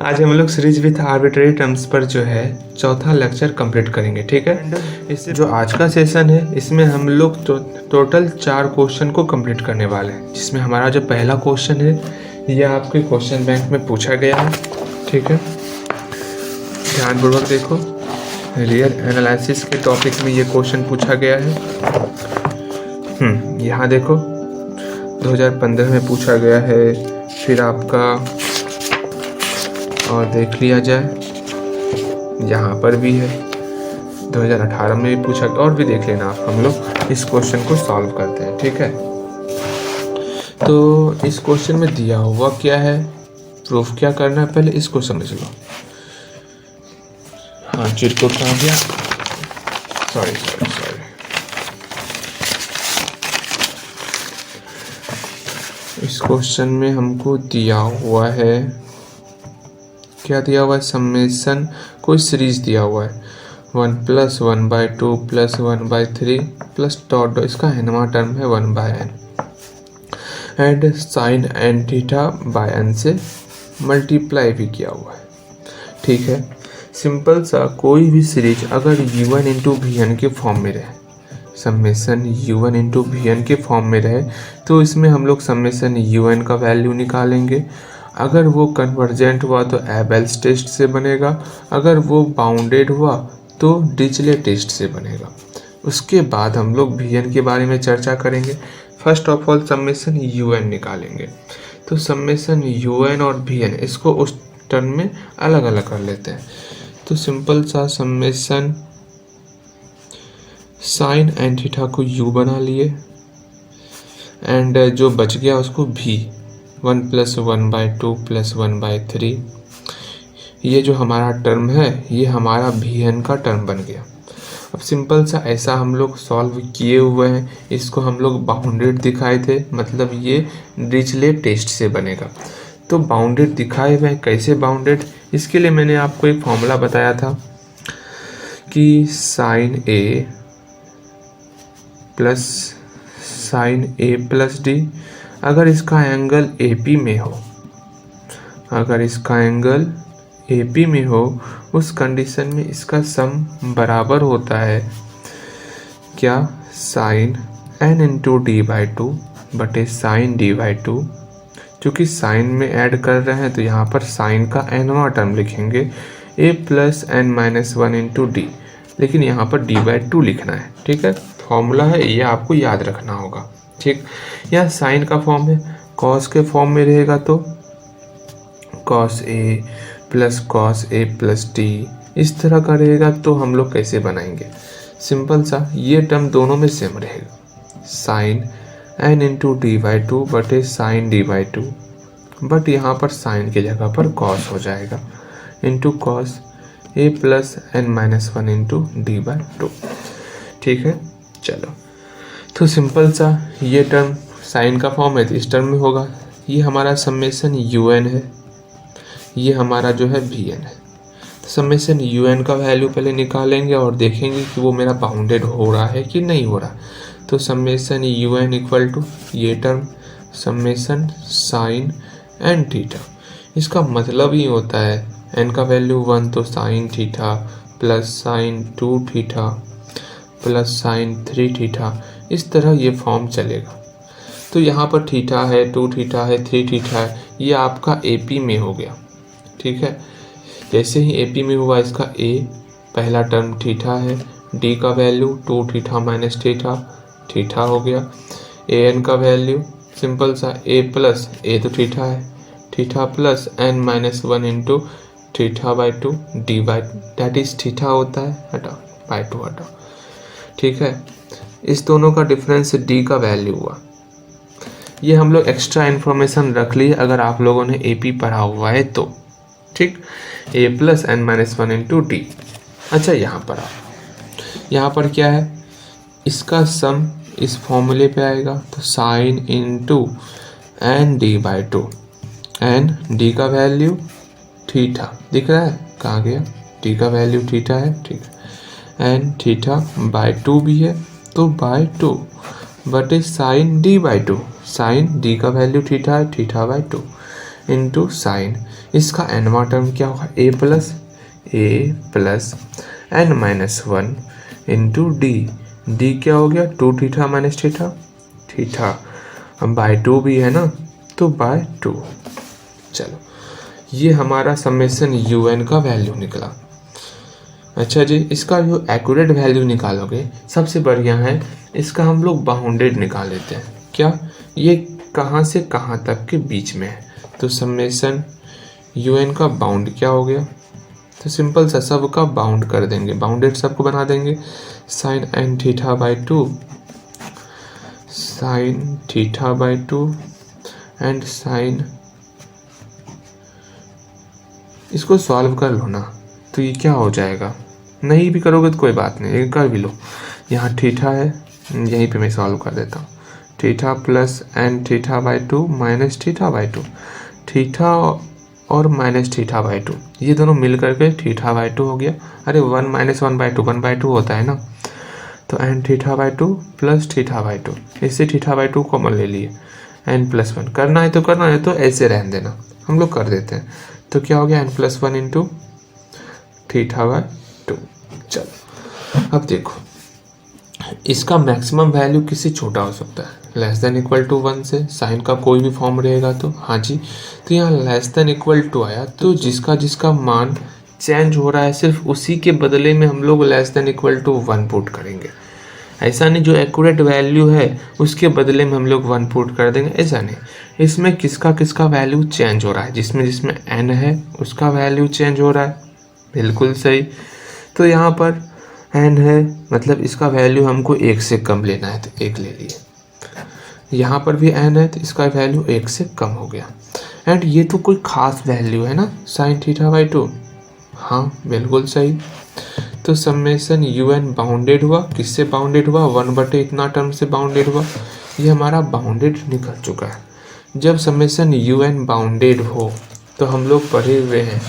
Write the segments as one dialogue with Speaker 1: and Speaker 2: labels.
Speaker 1: आज हम लोग सीरीज विथ आर्बिट्रेरी टर्म्स पर जो है चौथा लेक्चर कंप्लीट करेंगे, ठीक है। इससे जो आज का सेशन है इसमें हम लोग टोटल 4 क्वेश्चन को कंप्लीट करने वाले हैं, जिसमें हमारा जो पहला क्वेश्चन है ये आपके क्वेश्चन बैंक में पूछा गया है, ठीक है। ध्यानपूर्वक देखो, रियल एनालिसिस के टॉपिक में ये क्वेश्चन पूछा गया है। यहाँ देखो 2015 में पूछा गया है, फिर आपका और देख लिया जाए यहाँ पर भी है, 2018 में भी पूछा, और भी देख लेना आप। हम लोग इस क्वेश्चन को सॉल्व करते हैं, ठीक है। तो इस क्वेश्चन में दिया हुआ क्या है, प्रूफ क्या करना है, पहले इसको समझ लो। हाँ, चीट कोड कहाँ गया, सॉरी। इस क्वेश्चन में हमको दिया हुआ है, क्या दिया हुआ है, समेशन, कोई सीरीज दिया हुआ है 1 + 1/2 + 1/3 प्लस डॉट, इसका nवां टर्म है 1/n and sine N theta by n से मल्टीप्लाई भी किया हुआ है, ठीक है। सिंपल सा कोई भी सीरीज अगर u1 × vn के फॉर्म में रहे, समेशन u1 × vn के फॉर्म में रहे, तो इसमें हम लोग समेशन un का वैल्यू निकालेंगे। अगर वो कन्वर्जेंट हुआ तो एबेल्स टेस्ट से बनेगा, अगर वो बाउंडेड हुआ तो डिरिचलेट टेस्ट से बनेगा। उसके बाद हम लोग vn के बारे में चर्चा करेंगे। First of all summation un निकालेंगे, तो समेशन un और vn इसको उस टर्म में अलग अलग कर लेते हैं। तो सिंपल सा समेशन साइन एंड थीटा को u बना लिए, एंड जो बच गया उसको v 1 + 1/2 + 1/3, ये जो हमारा टर्म है ये हमारा vn का टर्म बन गया। अब सिंपल सा ऐसा हम लोग सॉल्व किए हुए हैं, इसको हम लोग बाउंडेड दिखाए थे, मतलब ये डिरिचलेट टेस्ट से बनेगा। तो बाउंडेड दिखाए हुए हैं, कैसे बाउंडेड, इसके लिए मैंने आपको एक फॉर्मूला बताया था कि sin a + d, अगर इसका एंगल AP में हो, अगर इसका एंगल AP में हो, उस कंडीशन में इसका सम बराबर होता है क्या, sin n × d/2 बटे sin d/2। क्योंकि साइन में ऐड कर रहे हैं तो यहाँ पर साइन का nवां टर्म लिखेंगे, a + n - 1 × d, लेकिन यहाँ पर d/2 लिखना है, ठीक है। फॉर्मूला है, ये आपको याद रखना होगा, ठीक। यहाँ साइन का फॉर्म है, कॉस के फॉर्म में रहेगा तो cos a + cos a + d, इस तरह का रहेगा। तो हम लोग कैसे बनाएंगे, सिंपल सा, ये टर्म दोनों में सेम रहेगा, साइन n × d/2 बटे साइन d/2, बट यहाँ पर साइन की जगह पर cos हो जाएगा, into cos a + n - 1 × d/2, ठीक है। चलो, तो सिंपल सा ये टर्म साइन का फॉर्म है तो इस टर्म में होगा। ये हमारा समेशन un है, ये हमारा जो है vn है। तो समेशन un का वैल्यू पहले निकालेंगे और देखेंगे कि वो मेरा बाउंडेड हो रहा है कि नहीं हो रहा। तो समेशन un = ये term summation sine N theta, इसका मतलब ही होता है n का वैल्यू 1 तो sine theta plus sign 2 theta plus sign 3 theta, इस तरह ये फॉर्म चलेगा। तो यहाँ पर थीटा है, 2 थीटा है, 3 थीटा है, ये आपका AP में हो गया, ठीक है। जैसे ही AP में हुआ, इसका a पहला टर्म थीटा है, d का वैल्यू 2 थीटा - थीटा, थीटा हो गया। an का वैल्यू सिंपल सा a + a तो थीटा है, theta plus n - 1 × θ/2 d/, that is theta होता है, हटाओ /2 हटाओ, ठीक है। इस दोनों का डिफरेंस d का वैल्यू हुआ। ये हम लोग एक्स्ट्रा इन्फॉर्मेशन रख लिए अगर आप लोगों ने AP पढ़ा हुआ है तो, ठीक। a + n - 1 × d। अच्छा, यहाँ पर आओ, यहाँ पर क्या है, इसका सम इस फॉर्मूले पे आएगा, तो sine × n d/2, n d का वैल्यू थीटा दिख रहा है, कहाँ गया, d का वैल्यू थीटा है, ठीक है। n θ/2 भी है तो /2 बटे साइन d/2, साइन d का वैल्यू थीटा है, θ/2 इंटू साइन इसका nवां टर्म क्या होगा, a plus n-1 into D. D क्या हो गया, 2 थीटा माइनस थीटा, थीटा अब बाय 2 भी है ना, तो बाय 2। चलो ये हमारा समेशन un का वैल्यू निकला। अच्छा जी, इसका जो एक्यूरेट वैल्यू निकालोगे सबसे बढ़िया है इसका हम लोग बाउंडेड निकाल लेते हैं। क्या, ये कहाँ से कहाँ तक के बीच में है, तो समेशन un का बाउंड क्या हो गया, तो सिंपल सा सब का बाउंड कर देंगे, बाउंडेड सबको बना देंगे। Sine n theta by 2, sine theta by 2 and sine, इसको सॉल्व कर लो ना, तो ये क्या हो जाएगा, नहीं भी करोगे तो कोई बात नहीं, एक कर भी लो। यहाँ थीटा है, यहीं पे मैं सॉल्व कर देता हूँ। Theta plus N theta by 2 minus theta by 2, theta और माइनस थीटा बाई 2 ये दोनों मिल करके थीटा बाई 2 हो गया। अरे 1 माइनस 1/2 होता है ना, तो N theta by 2 plus theta by 2, इससे थीटा बाई 2 कॉमन ले लिए, एन प्लस 1 करना है तो करना है, तो ऐसे रहने देना, हम लोग कर देते हैं। तो क्या हो गया, N plus 1 into theta by 2। चलो अब देखो, इसका मैक्सिमम वैल्यू किससे छोटा हो सकता है, लेस देन इक्वल टू 1 से, साइन का कोई भी फॉर्म रहेगा तो, हाँ जी, तो यहाँ लेस देन इक्वल टू आया, तो जिसका जिसका मान चेंज हो रहा है सिर्फ उसी के बदले में हम लोग less than equal to 1 put करेंगे। ऐसा नहीं जो एक्यूरेट वैल्यू है उसके बदले में हम लोग 1 पुट कर देंगे, ऐसा नहीं। इसमें किसका किसका वैल्यू चेंज हो रहा है, जिसमें जिसमें n है उसका वैल्यू चेंज हो रहा है, बिल्कुल सही। तो यहाँ पर n है मतलब इसका वैल्यू हमको 1 से कम लेना है, तो 1 ले लिए। यहाँ पर भी n है तो इसका वैल्यू 1 से कम हो गया। एंड ये तो कोई खास वैल्यू है ना, साइन थीटा बाई 2, हाँ बिल्कुल सही। तो समेशन un बाउंडेड हुआ, किससे बाउंडेड हुआ, 1/, इतना टर्म से बाउंडेड हुआ, ये हमारा बाउंडेड निकल चुका है। जब समेशन un बाउंडेड हो तो हम लोग पढ़े हुए हैं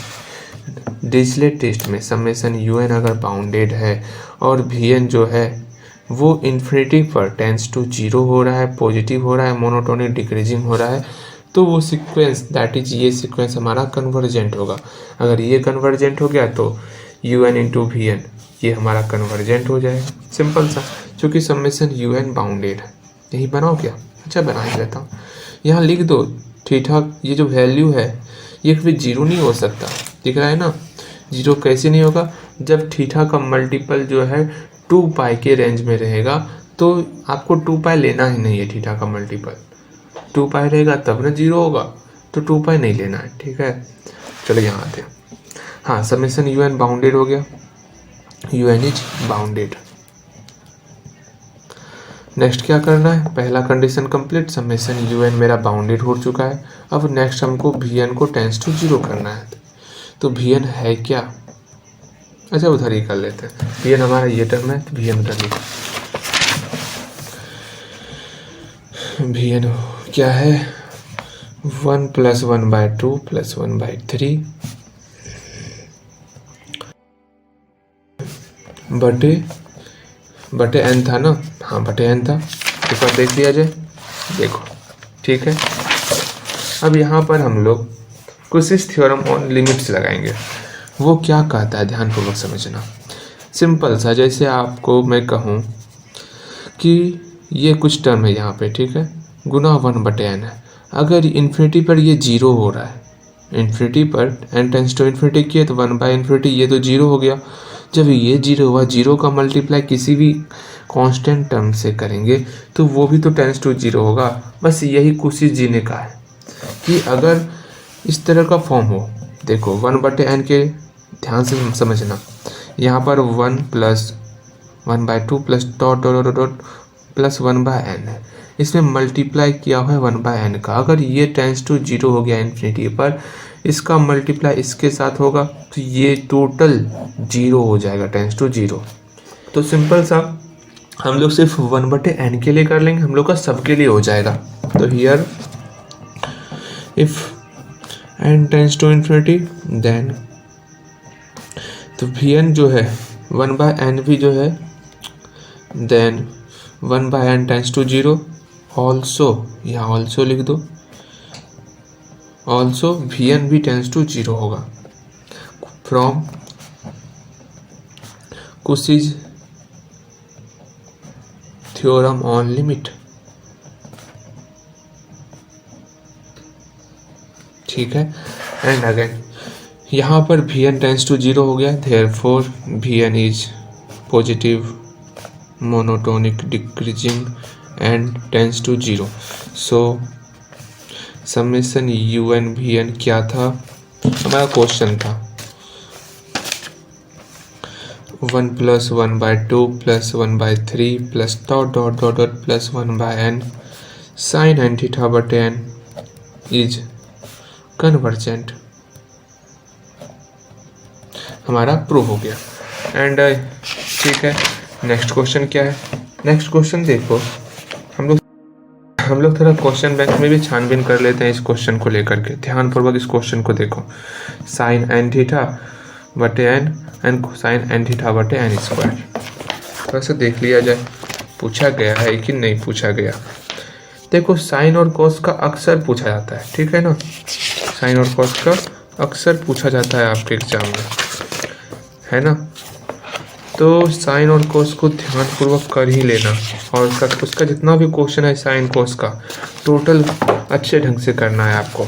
Speaker 1: डिरिचलेट टेस्ट में, समेशन un अगर बाउंडेड है और vn जो है वो इन्फिनिटी पर टेंस टू 0 हो रहा है, पॉजिटिव हो रहा है, मोनोटोनिक डिक्रीजिंग हो रहा है, तो वो सीक्वेंस दैट इज ये सीक्वेंस हमारा कन्वर्जेंट होगा। अगर ये कन्वर्जेंट हो गया तो un इंटू वी एन ये हमारा कन्वर्जेंट हो जाएगा, सिंपल सा। क्योंकि समेशन un बाउंडेड है, यही बनाओ क्या, अच्छा बना ही लेता हूँ। यहाँ लिख दो थीटा, ये जो वैल्यू है ये कभी 0 नहीं हो सकता, दिख रहा है ना। 0 कैसे नहीं होगा, जब थीटा का मल्टीपल जो है 2 पाई के रेंज में रहेगा, तो आपको 2 पाई लेना ही नहीं है, थीटा का मल्टीपल 2 पाई रहेगा तब ना 0 होगा, तो 2 पाई नहीं लेना है, ठीक है। चलो यहाँ आते हैं, हाँ समेशन un बाउंडेड हो गया, un इज बाउंडेड। नेक्स्ट क्या करना है, पहला कंडीशन कंप्लीट, समेशन un मेरा बाउंडेड हो चुका है। अब नेक्स्ट हमको vn को टेंस टू 0 करना है, तो vn है क्या, अच्छा उधर ही कर लेते हैं। vn हमारा ये टर्म है तो vn कर लीजिए, vn क्या है 1 + 1/2 + 1/3 बटे n था ना, हाँ बटे n था, एक बार देख लिया जाए, देखो ठीक है। अब यहाँ पर हम लोग क्विसिस थ्योरम ऑन लिमिट्स लगाएंगे। वो क्या कहता है ध्यानपूर्वक समझना, सिंपल सा, जैसे आपको मैं कहूँ कि ये कुछ टर्म है यहाँ पे, ठीक है, गुना 1/n है। अगर इन्फिनिटी पर ये 0 हो रहा है, इन्फिनिटी पर n टेंस टू इन्फिनिटी किए तो 1/∞ ये तो 0 हो गया। जब ये 0 हुआ, 0 का मल्टीप्लाई किसी भी कांस्टेंट टर्म से करेंगे तो वो भी तो टेंस टू 0 होगा। बस यही कोशिश जीने का है कि अगर इस तरह का फॉर्म हो, देखो 1/n के ध्यान से समझना, यहाँ पर 1 + 1/2 plus dot dot dot dot plus 1/n है, इसमें मल्टीप्लाई किया हुआ है 1/n का। अगर ये टेंस टू 0 हो गया इन्फिनिटी पर, इसका मल्टीप्लाई इसके साथ होगा तो ये टोटल 0 हो जाएगा, टेंस टू 0। तो सिंपल सा हम लोग सिर्फ 1/n के लिए कर लेंगे, हम लोग का सबके लिए हो जाएगा। तो here if n tends to infinity then, तो vn जो है 1/n भी जो है then 1/n tends to 0 also, यहाँ ऑल्सो लिख दो, ऑल्सो वी एन भी टेंस टू जीरो होगा। From Cauchy's theorem on limit, ठीक है। एंड अगेन यहाँ पर V N tends to zero हो गया, therefore V N is positive monotonic decreasing and tends to zero. So summation U N V N क्या था, हमारा क्वेश्चन था 1 + 1/2 + 1/3 plus dot dot dot dot plus 1/n sine N theta बटे n is convergent, हमारा prove हो गया। And ठीक है, नेक्स्ट क्वेश्चन क्या है। नेक्स्ट क्वेश्चन देखो, हम लोग थोड़ा क्वेश्चन बैंक में भी छानबीन कर लेते हैं इस क्वेश्चन को लेकर के। ध्यानपूर्वक इस क्वेश्चन को देखो, साइन एन थीटा बटे N and sine N theta बटे एन स्क्वायर, थोड़ा सा देख लिया जाए पूछा गया है कि नहीं पूछा गया। देखो साइन और कोस का अक्सर पूछा जाता है, ठीक है ना, साइन और कोस का अक्सर पूछा जाता है आपके एग्जाम में, है ना। तो साइन और कोस को ध्यानपूर्वक कर ही लेना, और उसका जितना भी क्वेश्चन है साइन कोस का टोटल अच्छे ढंग से करना है आपको।